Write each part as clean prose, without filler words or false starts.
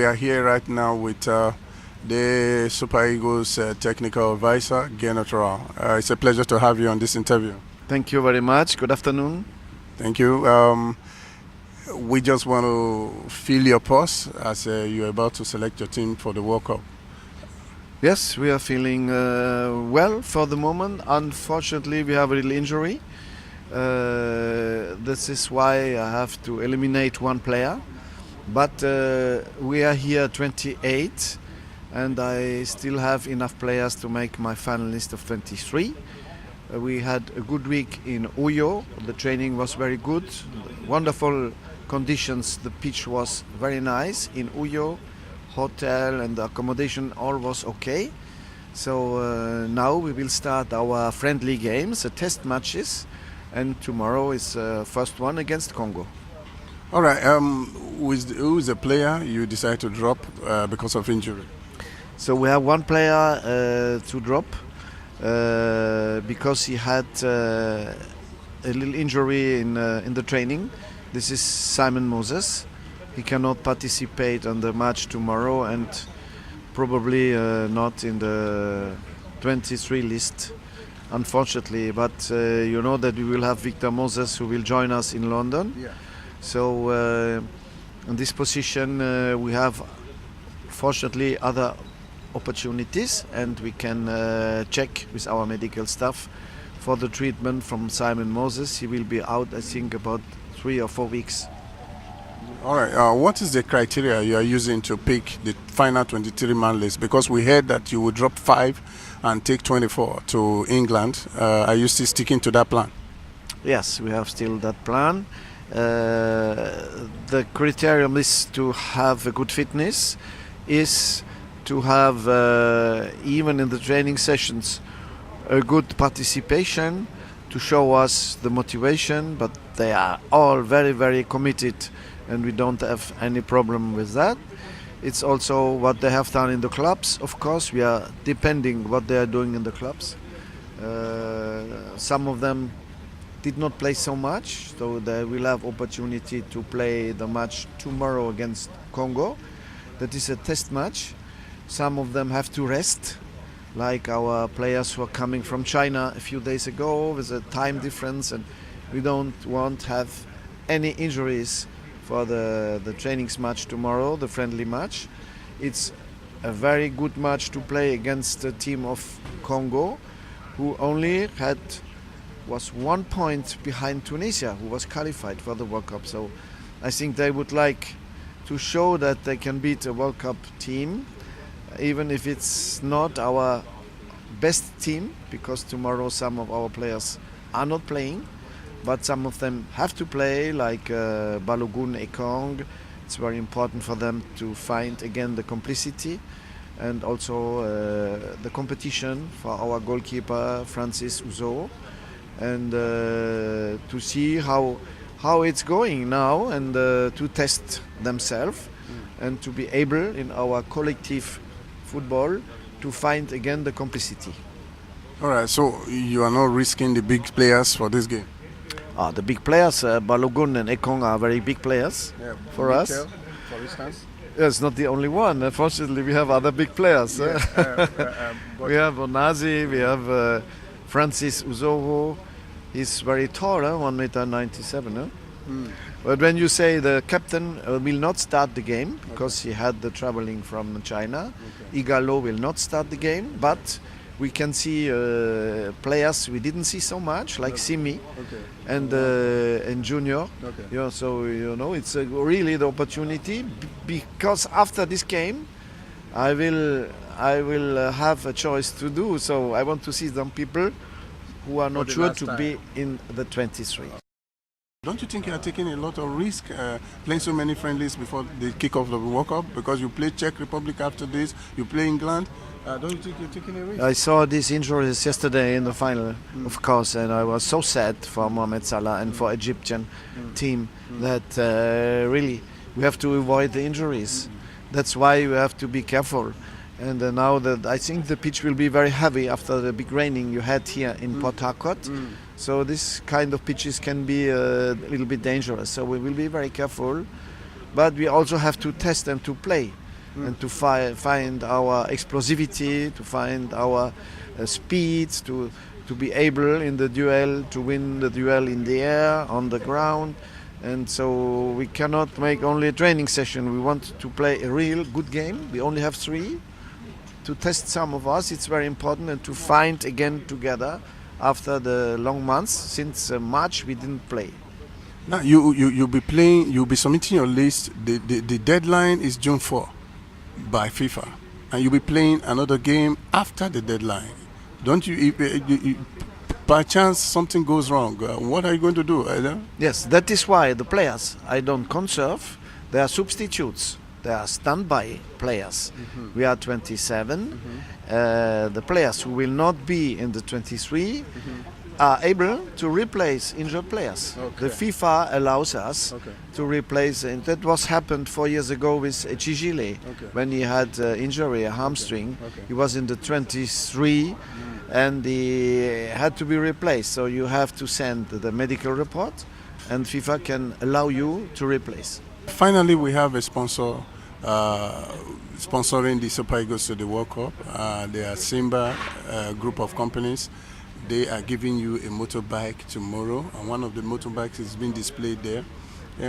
we are here right now with the Super Eagles technical advisor, Gernot Rohr. It's a pleasure to have you on this interview. Thank you very much. Good afternoon. Thank you. We just want to feel your pulse as you're about to select your team for the World Cup. Yes, we are feeling well for the moment. Unfortunately, we have a little injury. This is why I have to eliminate one player. But we are here 28, and I still have enough players to make my final list of 23. We had a good week in Uyo. The training was very good. Wonderful conditions. The pitch was very nice in Uyo. Hotel and the accommodation all was okay. So now we will start our friendly games, the test matches, and tomorrow is first one against Congo. All right. Who is the player you decide to drop because of injury? So we have one player to drop because he had a little injury in the training. This is Simon Moses. He cannot participate on the match tomorrow and probably not in the 23 list, unfortunately. But you know that we will have Victor Moses who will join us in London. Yeah. So in this position we have fortunately other opportunities, and we can check with our medical staff for the treatment from Simon Moses. He will be out, I think, about 3 or 4 weeks. All right. What is the criteria you are using to pick the final 23-man list? Because we heard that you would drop 5 and take 24 to England. Are you still sticking to that plan? Yes, we have still that plan. The criterion is to have a good fitness, is to have, even in the training sessions, a good participation, to show us the motivation, but they are all very, very committed, and we don't have any problem with that. It's also what they have done in the clubs. Of course, we are depending what they are doing in the clubs. Some of them did not play so much, so they will have opportunity to play the match tomorrow against Congo. That is a test match. Some of them have to rest, like our players who are coming from China a few days ago with a time difference, and we don't want to have any injuries for the trainings match tomorrow, the friendly match. It's a very good match to play against the team of Congo, who only was 1 point behind Tunisia, who was qualified for the World Cup. So I think they would like to show that they can beat a World Cup team, even if it's not our best team, because tomorrow some of our players are not playing, but some of them have to play, like Balogun, Ekong. It's very important for them to find again the complicity, and also the competition for our goalkeeper Francis Uzo, and to see how it's going now, and to test themselves, and to be able in our collective football to find again the complicity. All right, so you are not risking the big players for this game? The big players, Balogun and Ekong, are very big players for us. For instance? It's not the only one. Unfortunately, we have other big players. Yes, We have Onazi, we have Francis Uzoho. He's very tall, 1.97 m. But when you say the captain will not start the game because he had the traveling from China, Igalo will not start the game, but we can see players we didn't see so much, like Simi and Junior. Yeah, so you know, it's really the opportunity, because after this game I will have a choice to do. So I want to see some people who are not sure to be in the 23. Don't you think you are taking a lot of risk playing so many friendlies before the kick-off of the World Cup? Because you play Czech Republic after this, you play England. Don't you think you're taking a risk? I saw these injuries yesterday in the final, of course, and I was so sad for Mohamed Salah and for Egyptian team that really we have to avoid the injuries. That's why we have to be careful. And now that I think the pitch will be very heavy after the big raining you had here in Port Harcourt. So this kind of pitches can be a little bit dangerous. So we will be very careful. But we also have to test them to play. and to find our explosivity, to find our speed, to be able in the duel to win the duel in the air, on the ground. And so we cannot make only a training session. We want to play a real good game. We only have 3 to test some of us. It's very important, and to find again together after the long months. Since March we didn't play. Now you'll be playing. You'll be submitting your list. The deadline is June 4 by FIFA, and you'll be playing another game after the deadline. Don't you? By chance something goes wrong, what are you going to do? Yes, that is why the players I don't conserve. They are substitutes. They are standby players. We are 27. The players who will not be in the 23 are able to replace injured players. Okay. The FIFA allows us to replace, and that was happened 4 years ago with Chigile when he had injury, a hamstring. He was in the 23 and he had to be replaced. So you have to send the medical report, and FIFA can allow you to replace. Finally, we have a sponsor sponsoring the Super Eagles to the World Cup. They are Simba group of companies. They are giving you a motorbike tomorrow, and one of the motorbikes is being displayed there.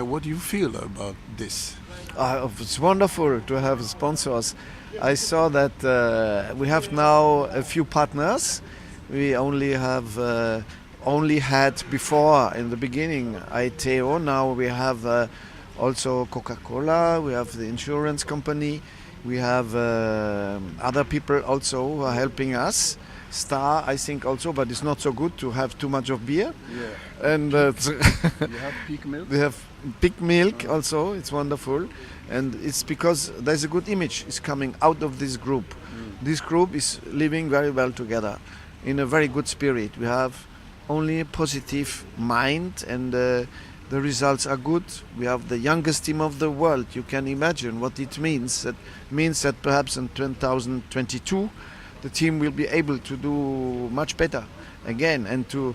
What do you feel about this? It's wonderful to have sponsors. I saw that we have now a few partners. We only had before in the beginning ITO. Now we have also Coca-Cola. We have the insurance company. We have other people also who are helping us. Star, I think also, but it's not so good to have too much of beer. Yeah. And you have peak milk. We have pig milk also. It's wonderful, and it's because there's a good image is coming out of this group. This group is living very well together, in a very good spirit. We have only a positive mind, and the results are good. We have the youngest team of the world. You can imagine what it means. That means that perhaps in 2022 the team will be able to do much better again, and to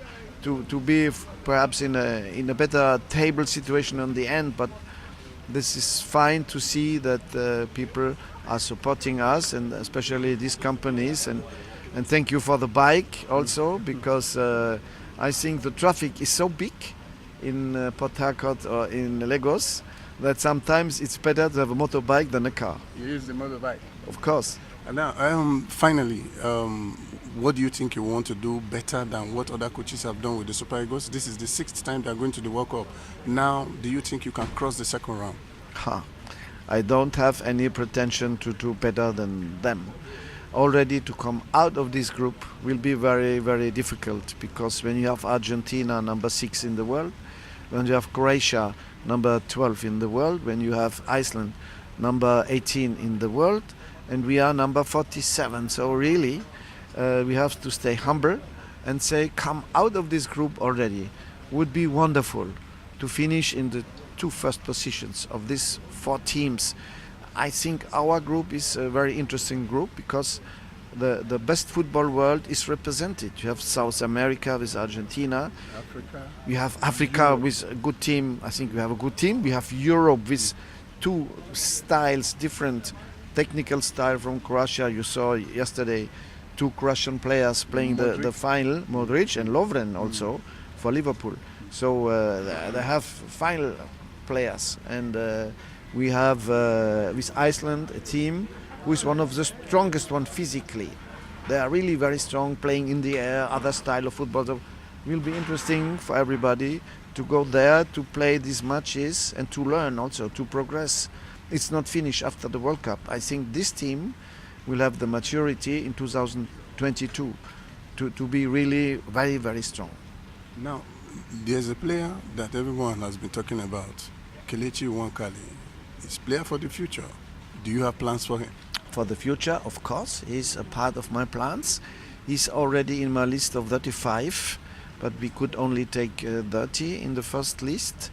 be perhaps in a better table situation on the end. But this is fine to see that people are supporting us, and especially these companies. And thank you for the bike also, because I think the traffic is so big in Port Harcourt or in Lagos that sometimes it's better to have a motorbike than a car. You use the motorbike? Of course. And now, finally, what do you think you want to do better than what other coaches have done with the Super Eagles? This is the 6th time they are going to the World Cup. Now, do you think you can cross the second round? I don't have any pretension to do better than them. Already to come out of this group will be very, very difficult, because when you have Argentina, number 6 in the world, when you have Croatia, number 12 in the world, when you have Iceland, number 18 in the world, and we are number 47. So really, we have to stay humble and say, come out of this group already. Would be wonderful to finish in the 2 first positions of these 4 teams. I think our group is a very interesting group, because the best football world is represented. You have South America with Argentina. Africa. We have Africa with a good team. I think we have a good team. We have Europe with 2 styles, different technical style from Croatia. You saw yesterday 2 Croatian players playing the final, Modric and Lovren also for Liverpool. So they have final players, and we have with Iceland a team who is one of the strongest one physically. They are really very strong, playing in the air, other style of football. So it will be interesting for everybody to go there to play these matches and to learn also, to progress. It's not finished after the World Cup. I think this team will have the maturity in 2022 to be really very, very strong. Now, there's a player that everyone has been talking about, Kelechi Iheanacho. He's a player for the future. Do you have plans for him? For the future, of course. He's a part of my plans. He's already in my list of 35, but we could only take 30 in the first list.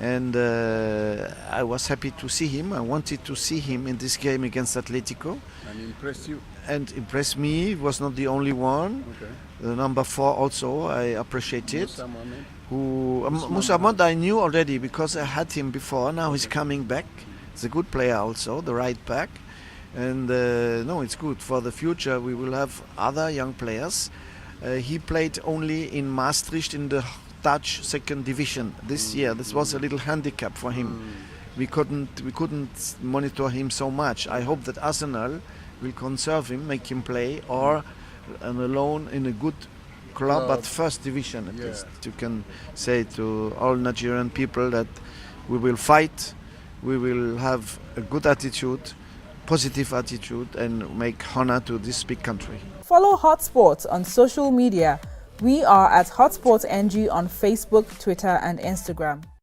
And I was happy to see him. I wanted to see him in this game against Atletico. And he impressed you? And impressed me. He was not the only one. Okay. The number 4 also, I appreciated. Musa Mohamed I knew already, because I had him before. Now he's coming back. He's a good player also, the right back. And no, it's good for the future. We will have other young players. He played only in Maastricht in the Dutch second division this year. This was a little handicap for him. We couldn't monitor him so much. I hope that Arsenal will conserve him, make him play, or on a loan in a good club, but first division at least. You can say to all Nigerian people that we will fight, we will have a good attitude, positive attitude, and make honor to this big country. Follow Hot Sports on social media. We are at Hot Sports NG on Facebook, Twitter, and Instagram.